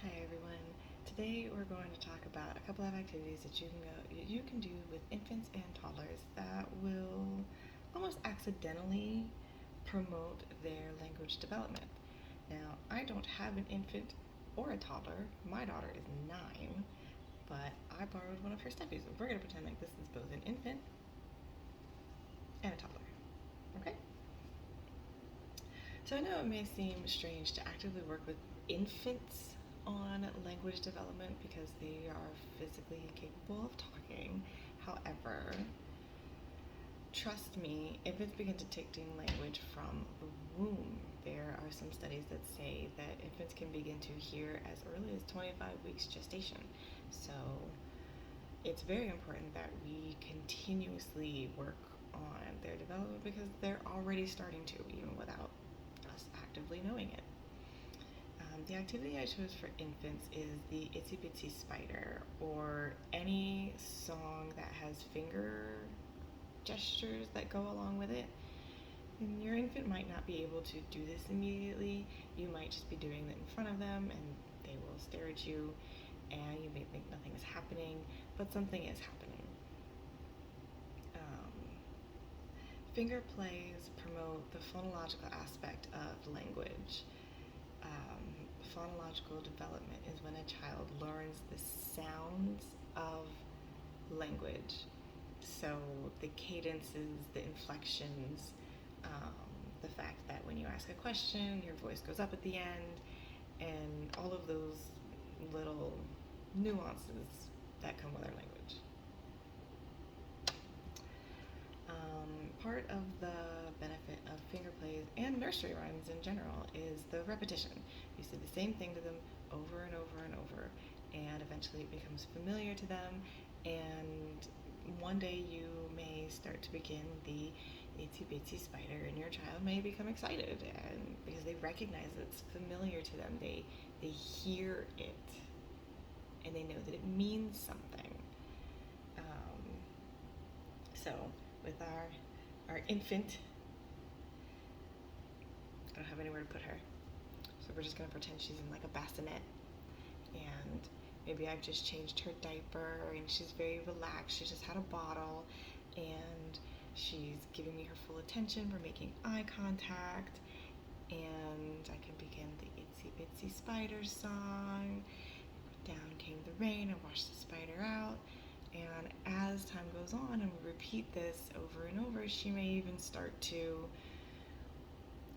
Hi everyone. Today we're going to talk about a couple of activities that you can do with infants and toddlers that will almost accidentally promote their language development. Now, I don't have an infant or a toddler. My daughter is 9, but I borrowed one of her stuffies. We're going to pretend like this is both an infant and a toddler. Okay? So I know it may seem strange to actively work with infants on language development because they are physically incapable of talking. However, trust me, infants begin detecting language from the womb. There are some studies that say that infants can begin to hear as early as 25 weeks gestation. So it's very important that we continuously work on their development because they're already starting to, even without us actively knowing it. The activity I chose for infants is the Itsy Bitsy Spider, or any song that has finger gestures that go along with it. And your infant might not be able to do this immediately. You might just be doing it in front of them and they will stare at you and you may think nothing is happening, but something is happening. Um, Finger plays promote the phonological aspect of language. Phonological development is when a child learns the sounds of language. So the cadences, the inflections, um, the fact that when you ask a question, your voice goes up at the end, and all of those little nuances that come with our language. Part of the benefit of finger plays and nursery rhymes in general is the repetition. You say the same thing to them over and over and over, and eventually it becomes familiar to them. And one day you may start to begin the itsy bitsy spider, and your child may become excited, and because they recognize it's familiar to them, they hear it, and they know that it means something. Um, so with our infant, I don't have anywhere to put her. So we're just gonna pretend she's in like a bassinet, and maybe I've just changed her diaper and she's very relaxed. She just had a bottle and she's giving me her full attention. We're making eye contact, and I can begin the itsy bitsy spider song. Down came the rain and washed the spider out. And as time goes on and we repeat this over and over, she may even start to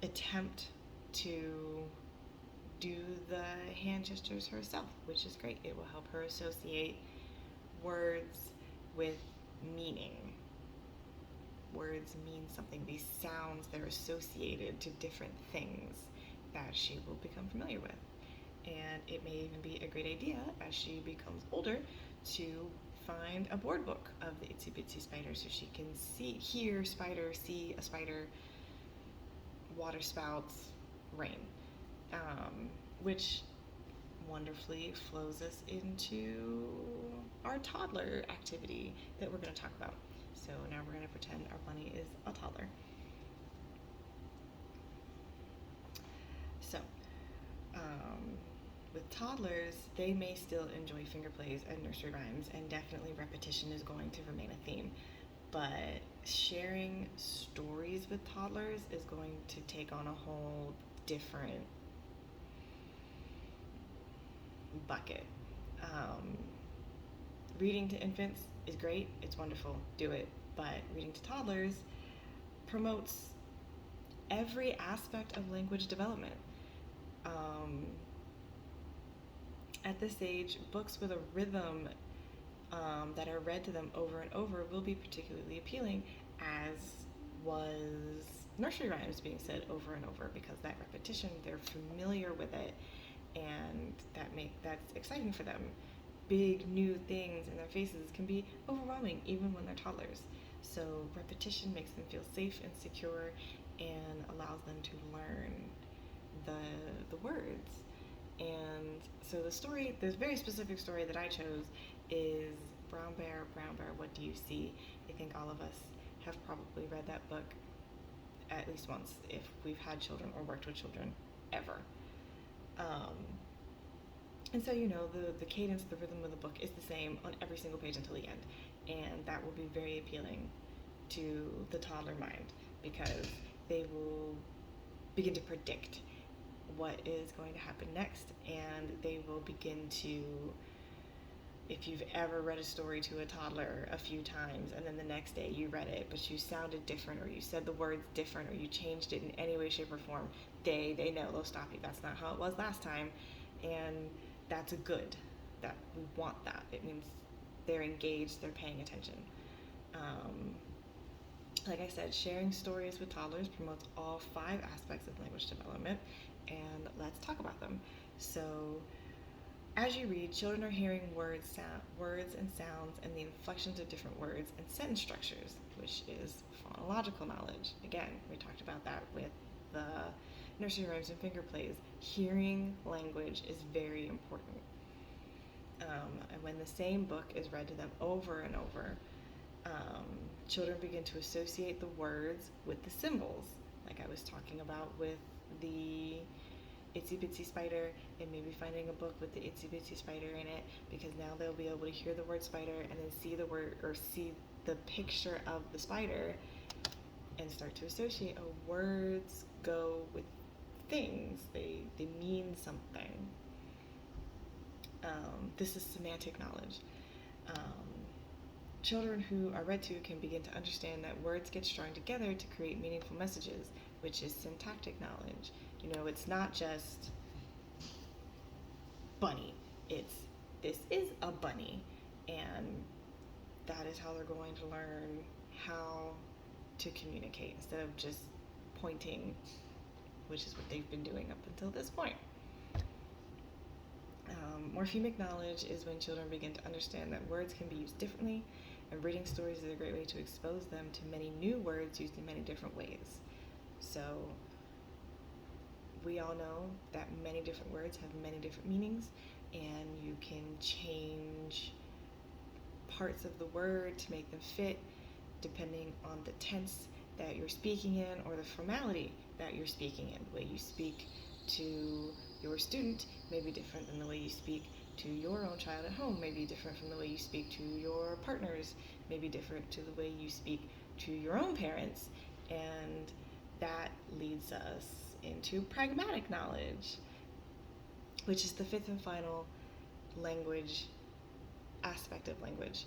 attempt to do the hand gestures herself, which is great. It will help her associate words with meaning. Words mean something. These sounds, they're associated to different things that she will become familiar with. And it may even be a great idea as she becomes older to find a board book of the Itsy Bitsy Spider so she can hear spider, see a spider, water spouts, rain, which wonderfully flows us into our toddler activity that we're going to talk about. So now we're going to pretend our bunny is a toddler. So, with toddlers, they may still enjoy finger plays and nursery rhymes, and definitely repetition is going to remain a theme. But sharing stories with toddlers is going to take on a whole different bucket. Um, Reading to infants is great, it's wonderful, do it. But reading to toddlers promotes every aspect of language development. At this age, books with a rhythm that are read to them over and over will be particularly appealing, as was nursery rhymes being said over and over, because that repetition, they're familiar with it, and that's exciting for them. Big new things in their faces can be overwhelming even when they're toddlers. So repetition makes them feel safe and secure and allows them to learn the words. And so the very specific story that I chose is Brown Bear, What Do You See? I think all of us have probably read that book at least once if we've had children or worked with children ever. Um, And so, the cadence, the rhythm of the book is the same on every single page until the end. And that will be very appealing to the toddler mind because they will begin to predict what is going to happen next, and they will begin to, if you've ever read a story to a toddler a few times and then the next day you read it but you sounded different or you said the words different or you changed it in any way, shape, or form, they know, they'll stop you. That's not how it was last time. And that's a good. That we want that. It means they're engaged, they're paying attention. Like I said, sharing stories with toddlers promotes all 5 aspects of language development, and let's talk about them. So, as you read, children are hearing words and sounds, and the inflections of different words and sentence structures, which is phonological knowledge. Again, we talked about that with the nursery rhymes and finger plays. Hearing language is very important. And when the same book is read to them over and over, children begin to associate the words with the symbols, like I was talking about with the Itsy Bitsy Spider, and maybe finding a book with the Itsy Bitsy Spider in it, because now they'll be able to hear the word spider and then see the word or see the picture of the spider and start to associate. Oh, words go with things, they mean something. This is semantic knowledge. Children who are read to can begin to understand that words get strung together to create meaningful messages, which is syntactic knowledge. It's not just bunny. It's this is a bunny, and that is how they're going to learn how to communicate instead of just pointing, which is what they've been doing up until this point. Morphemic knowledge is when children begin to understand that words can be used differently, and reading stories is a great way to expose them to many new words used in many different ways. So we all know that many different words have many different meanings, and you can change parts of the word to make them fit depending on the tense that you're speaking in or the formality that you're speaking in. The way you speak to your student may be different than the way you speak to your own child at home, may be different from the way you speak to your partners, may be different to the way you speak to your own parents, and that leads us into pragmatic knowledge, which is the 5th and final language aspect of language.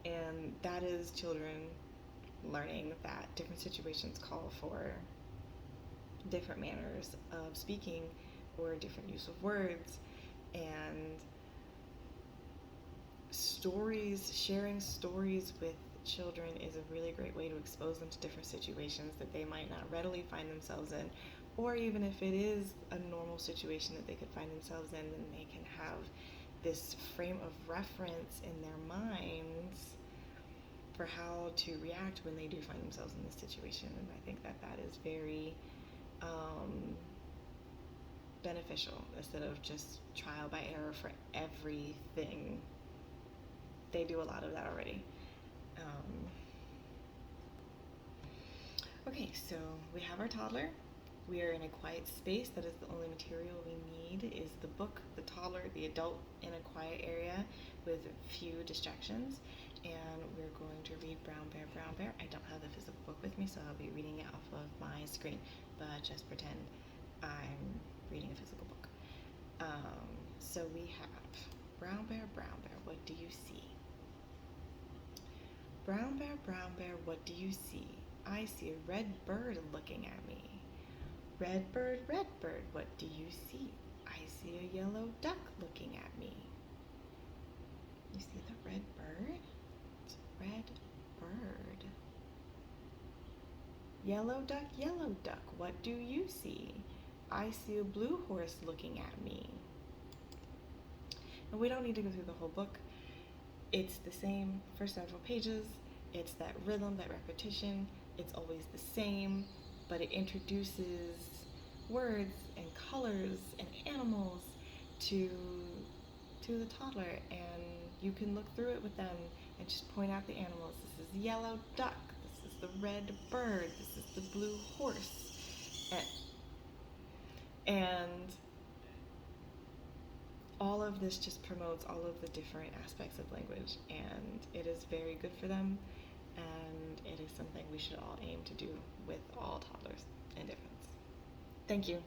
And that is children learning that different situations call for different manners of speaking or different use of words, and sharing stories with children is a really great way to expose them to different situations that they might not readily find themselves in, or even if it is a normal situation that they could find themselves in, then they can have this frame of reference in their minds for how to react when they do find themselves in this situation. And I think that is very beneficial instead of just trial by error for everything. They do a lot of that already. Okay, so we have our toddler. We are in a quiet space. That is the only material we need is the book, the toddler, the adult in a quiet area with few distractions. And we're going to read Brown Bear, Brown Bear. I don't have the physical book with me, so I'll be reading it off of my screen, but just pretend I'm reading a physical book. So we have Brown Bear, what do you see? Brown Bear, what do you see? I see a red bird looking at me. Red bird, what do you see? I see a yellow duck looking at me. You see the red bird? It's a red bird. Yellow duck, what do you see? I see a blue horse looking at me. And we don't need to go through the whole book. It's the same for several pages. It's that rhythm, that repetition. It's always the same, but it introduces words and colors and animals to the toddler, and you can look through it with them and just point out the animals. This is the yellow duck. This is the red bird. This is the blue horse. And of this just promotes all of the different aspects of language, and it is very good for them, and it is something we should all aim to do with all toddlers and infants. Thank you.